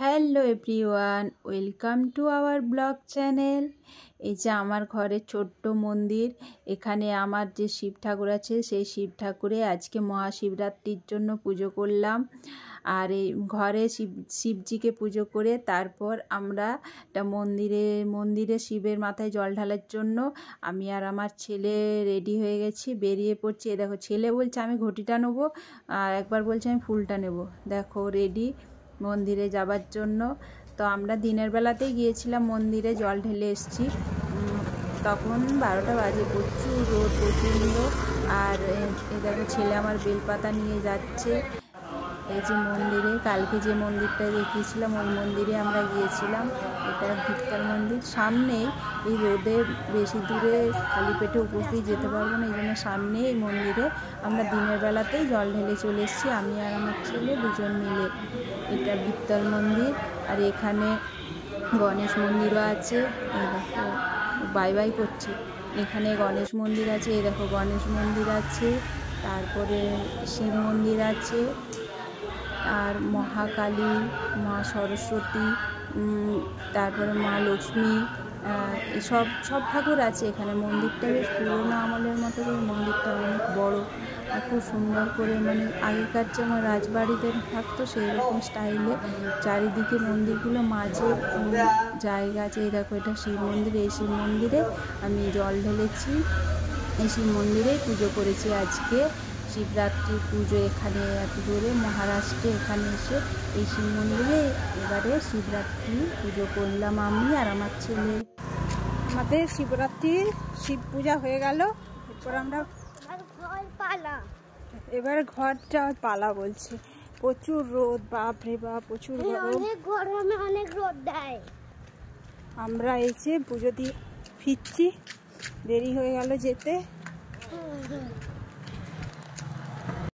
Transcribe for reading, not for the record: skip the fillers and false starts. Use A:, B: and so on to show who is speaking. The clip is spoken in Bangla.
A: Hello everyone, welcome to our blog channel. এই যে আমার ঘরের ছোট্ট মন্দির, এখানে আমার যে শিব ঠাকুর আছে সেই শিব ঠাকুরে আজকে মহাশিবরাত্রির জন্য পুজো করলাম। আর এই ঘরে শিবজিকে পুজো করে তারপর আমরা একটা মন্দিরে শিবের মাথায় জল ঢালার জন্য আমি আর আমার ছেলে রেডি হয়ে গেছি, বেরিয়ে পড়ছি। দেখো, ছেলে বলছে আমি ঘটিটা নেবো, আর একবার বলছে আমি ফুলটা নেব। দেখো রেডি মন্দিরে যাবার জন্য। তো আমরা দিনের বেলাতেই গিয়েছিলাম মন্দিরে, জল ঢেলে এসেছি। তখন 12টা বাজে, প্রচুর রোদ প্রচণ্ড। আর এই দেখো ছেলে আমার বেলপাতা নিয়ে যাচ্ছে। এই যে মন্দিরে কালকে যে মন্দিরটা দেখিয়েছিলাম ওই মন্দিরে আমরা গিয়েছিলাম। এটা ভিক্তর মন্দির সামনেই। এই রোদে বেশি দূরে খালি পেটে উপর দিয়ে যেতে পারবো না, এই জন্য সামনে এই মন্দিরে আমরা দিনের বেলাতেই জল ঢেলে চলে এসেছি, আমি আর আমার ছেলে দুজন মিলে। এটা ভিক্তর মন্দির। আর এখানে গণেশ মন্দিরও আছে। এই দেখো বাই বাই করছে। এখানে গণেশ মন্দির আছে, এই দেখো গণেশ মন্দির আছে, তারপরে শিব মন্দির আছে, আর মহাকালী, মা সরস্বতী, তারপরে মা লক্ষ্মী, সব ঠাকুর আছে এখানে। মন্দিরটা বেশ পুরোনো আমলের মতো করে, মন্দিরটা অনেক বড় আর খুব সুন্দর করে, মানে আগেকার যেমন রাজবাড়িতে থাকতো সেই রকম স্টাইলে চারিদিকে মন্দিরগুলো, মাঝে জায়গা আছে। এই দেখো এটা শিব মন্দির। এই শিব মন্দিরে আমি জল ঢেলেছি, এই শিব মন্দিরেই পুজো করেছি আজকে। শিবরাত্রির পুজো এখানে এত দূরে মহারাষ্ট্রে, এখানে এসে এই শিব মন্দিরে এবারে শিবরাত্রি পুজো করলাম আমি আর আমার ছেলে। আমাদের শিবরাত্রির শিব পূজা হয়ে গেল। এরপর আমরা এবার ঘর যাওয়ার পালা বলছে। প্রচুর রোদ, বাপ রে বাপ, প্রচুর গরমে অনেক রোদ দেয়। আমরা এসে পুজো দিয়ে ফিরছি, দেরি হয়ে গেল যেতে।